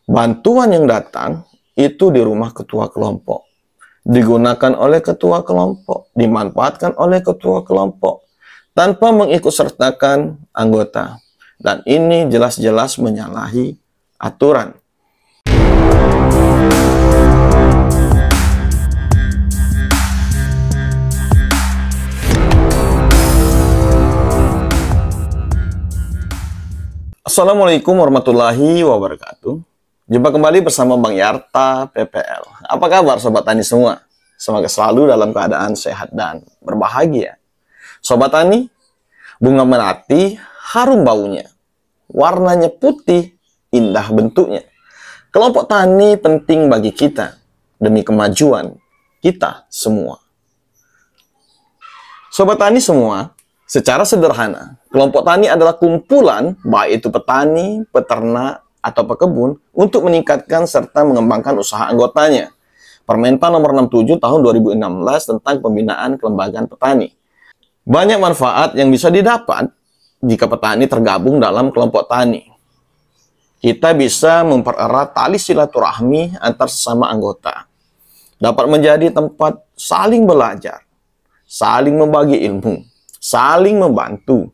Bantuan yang datang itu di rumah ketua kelompok, digunakan oleh ketua kelompok, dimanfaatkan oleh ketua kelompok, tanpa mengikutsertakan anggota. Dan ini jelas-jelas menyalahi aturan. Assalamualaikum warahmatullahi wabarakatuh. Jumpa kembali bersama Bang Yarta PPL. Apa kabar Sobat Tani semua? Semoga selalu dalam keadaan sehat dan berbahagia. Sobat Tani, bunga melati harum baunya, warnanya putih, indah bentuknya. Kelompok tani penting bagi kita, demi kemajuan kita semua. Sobat Tani semua, secara sederhana, kelompok tani adalah kumpulan, baik itu petani, peternak, atau pekebun, untuk meningkatkan serta mengembangkan usaha anggotanya. Permentan nomor 67 tahun 2016 tentang pembinaan kelembagaan petani. Banyak manfaat yang bisa didapat jika petani tergabung dalam kelompok tani. Kita bisa mempererat tali silaturahmi antar sesama anggota. Dapat menjadi tempat saling belajar, saling membagi ilmu, saling membantu,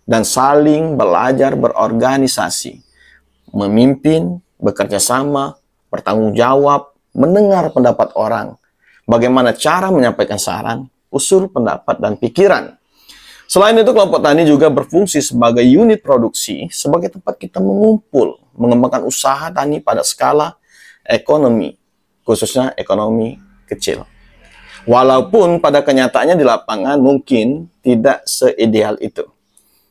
dan saling belajar berorganisasi, memimpin, bekerja sama, bertanggung jawab, mendengar pendapat orang, bagaimana cara menyampaikan saran, usul pendapat, dan pikiran. Selain itu, kelompok tani juga berfungsi sebagai unit produksi, sebagai tempat kita mengumpul, mengembangkan usaha tani pada skala ekonomi, khususnya ekonomi kecil. Walaupun pada kenyataannya di lapangan mungkin tidak seideal itu.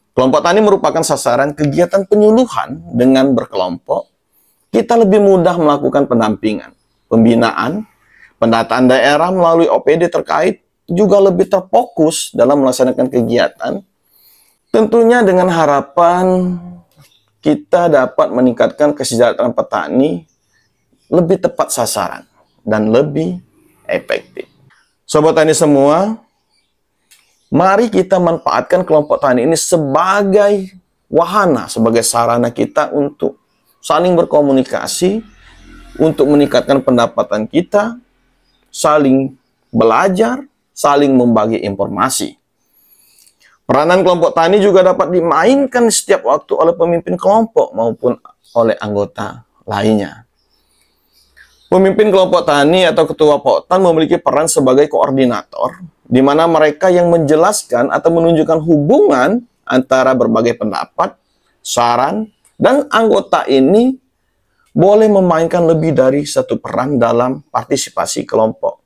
Kelompok tani merupakan sasaran kegiatan penyuluhan. Dengan berkelompok, kita lebih mudah melakukan pendampingan, pembinaan, pendataan daerah melalui OPD terkait, juga lebih terfokus dalam melaksanakan kegiatan. Tentunya dengan harapan kita dapat meningkatkan kesejahteraan petani lebih tepat sasaran dan lebih efektif. Sobat Tani semua, mari kita manfaatkan kelompok tani ini sebagai wahana, sebagai sarana kita untuk saling berkomunikasi, untuk meningkatkan pendapatan kita, saling belajar, saling membagi informasi. Peranan kelompok tani juga dapat dimainkan setiap waktu oleh pemimpin kelompok maupun oleh anggota lainnya. Pemimpin kelompok tani atau ketua poktan memiliki peran sebagai koordinator, di mana mereka yang menjelaskan atau menunjukkan hubungan antara berbagai pendapat, saran, dan anggota ini boleh memainkan lebih dari satu peran dalam partisipasi kelompok.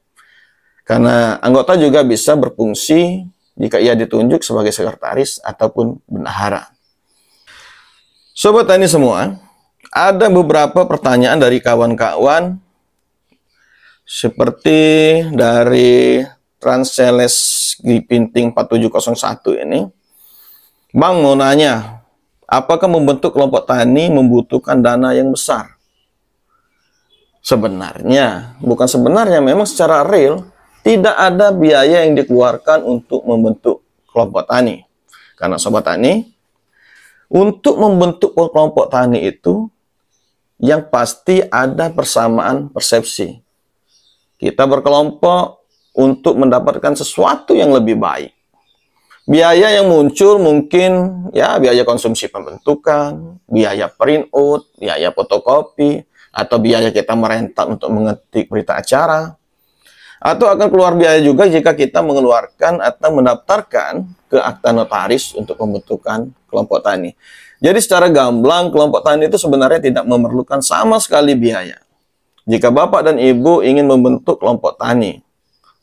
Karena anggota juga bisa berfungsi jika ia ditunjuk sebagai sekretaris ataupun bendahara. Sobat Tani semua, ada beberapa pertanyaan dari kawan-kawan seperti dari Transeles Gripinting 4701 ini. Bang mau nanya, apakah membentuk kelompok tani membutuhkan dana yang besar? Sebenarnya, bukan sebenarnya, memang secara real tidak ada biaya yang dikeluarkan untuk membentuk kelompok tani. Karena Sobat Tani, untuk membentuk kelompok tani itu yang pasti ada persamaan persepsi. Kita berkelompok untuk mendapatkan sesuatu yang lebih baik. Biaya yang muncul mungkin ya biaya konsumsi pembentukan, biaya print out, biaya fotokopi, atau biaya kita merental untuk mengetik berita acara. Atau akan keluar biaya juga jika kita mengeluarkan atau mendaftarkan ke akta notaris untuk pembentukan kelompok tani. Jadi secara gamblang kelompok tani itu sebenarnya tidak memerlukan sama sekali biaya. Jika Bapak dan Ibu ingin membentuk kelompok tani,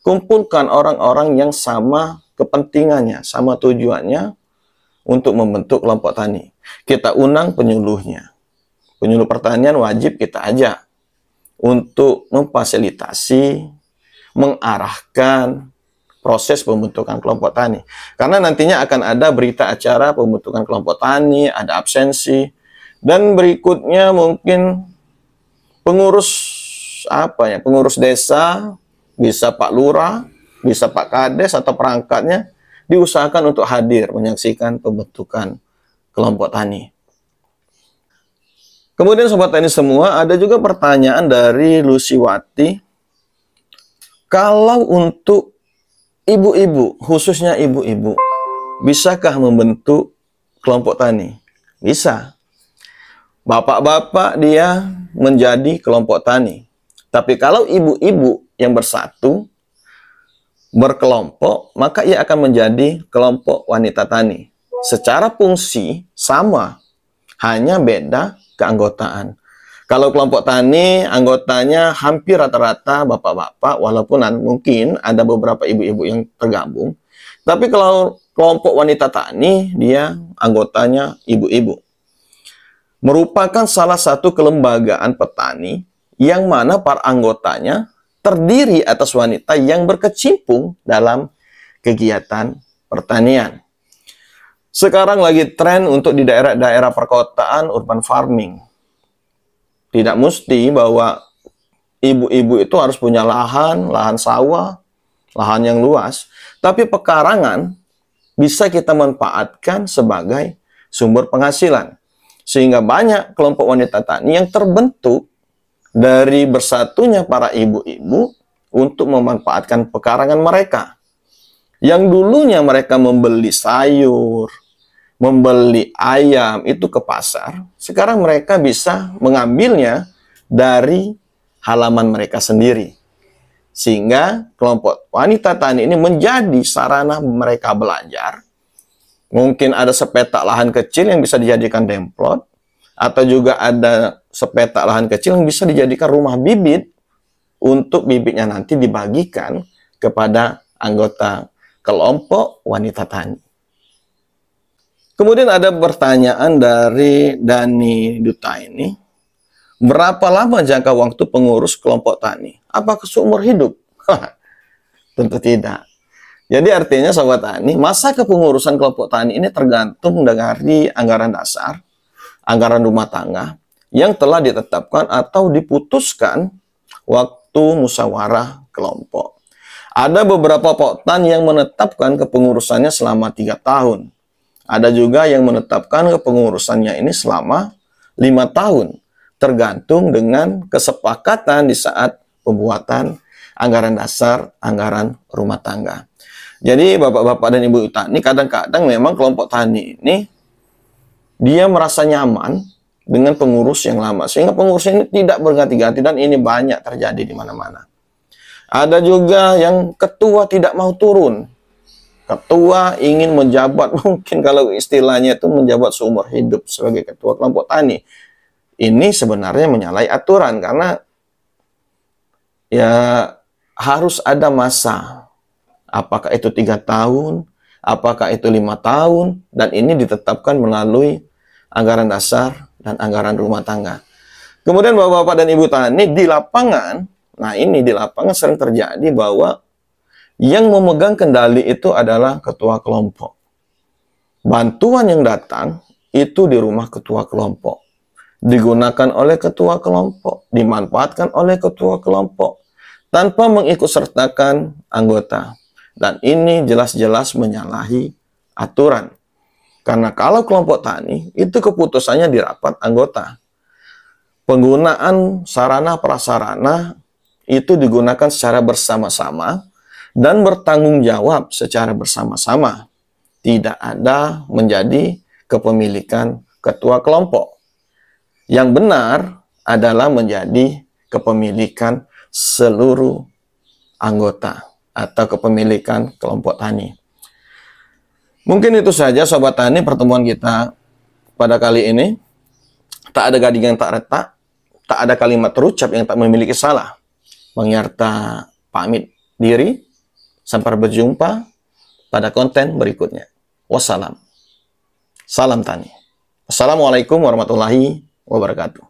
kumpulkan orang-orang yang sama kepentingannya, sama tujuannya untuk membentuk kelompok tani. Kita undang penyuluhnya. Penyuluh pertanian wajib kita ajak untuk memfasilitasi, mengarahkan proses pembentukan kelompok tani. Karena nantinya akan ada berita acara pembentukan kelompok tani, ada absensi, dan berikutnya mungkin pengurus desa, bisa Pak Lurah, bisa Pak Kades atau perangkatnya, diusahakan untuk hadir menyaksikan pembentukan kelompok tani. Kemudian Sobat Tani semua, ada juga pertanyaan dari Luciwati. Kalau untuk ibu-ibu, khususnya ibu-ibu, bisakah membentuk kelompok tani? Bisa. Bapak-bapak dia menjadi kelompok tani. Tapi kalau ibu-ibu yang bersatu, berkelompok, maka ia akan menjadi kelompok wanita tani. Secara fungsi sama, hanya beda keanggotaan. Kalau kelompok tani, anggotanya hampir rata-rata bapak-bapak, walaupun mungkin ada beberapa ibu-ibu yang tergabung. Tapi kalau kelompok wanita tani, dia anggotanya ibu-ibu. Merupakan salah satu kelembagaan petani yang mana para anggotanya terdiri atas wanita yang berkecimpung dalam kegiatan pertanian. Sekarang lagi tren untuk di daerah-daerah perkotaan urban farming. Tidak mesti bahwa ibu-ibu itu harus punya lahan sawah, lahan yang luas. Tapi pekarangan bisa kita manfaatkan sebagai sumber penghasilan. Sehingga banyak kelompok wanita tani yang terbentuk dari bersatunya para ibu-ibu untuk memanfaatkan pekarangan mereka. Yang dulunya mereka membeli sayur, membeli ayam itu ke pasar, sekarang mereka bisa mengambilnya dari halaman mereka sendiri. Sehingga kelompok wanita tani ini menjadi sarana mereka belajar. Mungkin ada sepetak lahan kecil yang bisa dijadikan demplot, atau juga ada sepetak lahan kecil yang bisa dijadikan rumah bibit untuk bibitnya nanti dibagikan kepada anggota kelompok wanita tani. Kemudian ada pertanyaan dari Dani Duta ini. Berapa lama jangka waktu pengurus kelompok tani? Apakah seumur hidup? Tentu tidak. Jadi artinya Sobat Tani, masa kepengurusan kelompok tani ini tergantung dari anggaran dasar, anggaran rumah tangga yang telah ditetapkan atau diputuskan waktu musyawarah kelompok. Ada beberapa poktan yang menetapkan kepengurusannya selama 3 tahun. Ada juga yang menetapkan kepengurusannya ini selama 5 tahun. Tergantung dengan kesepakatan di saat pembuatan anggaran dasar, anggaran rumah tangga. Jadi bapak-bapak dan ibu tani kadang-kadang memang kelompok tani ini dia merasa nyaman dengan pengurus yang lama. Sehingga pengurus ini tidak berganti-ganti dan ini banyak terjadi di mana-mana. Ada juga yang ketua tidak mau turun. Ketua ingin menjabat, mungkin kalau istilahnya itu menjabat seumur hidup sebagai ketua kelompok tani. Ini sebenarnya menyalahi aturan karena ya harus ada masa. Apakah itu 3 tahun, apakah itu 5 tahun, dan ini ditetapkan melalui anggaran dasar dan anggaran rumah tangga. Kemudian bapak-bapak dan ibu tani di lapangan, nah ini di lapangan sering terjadi bahwa yang memegang kendali itu adalah ketua kelompok. Bantuan yang datang itu di rumah ketua kelompok. Digunakan oleh ketua kelompok, dimanfaatkan oleh ketua kelompok, tanpa mengikutsertakan anggota. Dan ini jelas-jelas menyalahi aturan. Karena kalau kelompok tani, itu keputusannya di rapat anggota. Penggunaan sarana prasarana itu digunakan secara bersama-sama dan bertanggung jawab secara bersama-sama. Tidak ada menjadi kepemilikan ketua kelompok. Yang benar adalah menjadi kepemilikan seluruh anggota atau kepemilikan kelompok tani. Mungkin itu saja Sobat Tani pertemuan kita pada kali ini. Tak ada gading yang tak retak, tak ada kalimat terucap yang tak memiliki salah. Bang Yarta pamit diri, sampai berjumpa pada konten berikutnya. Wassalam. Salam Tani. Assalamualaikum warahmatullahi wabarakatuh.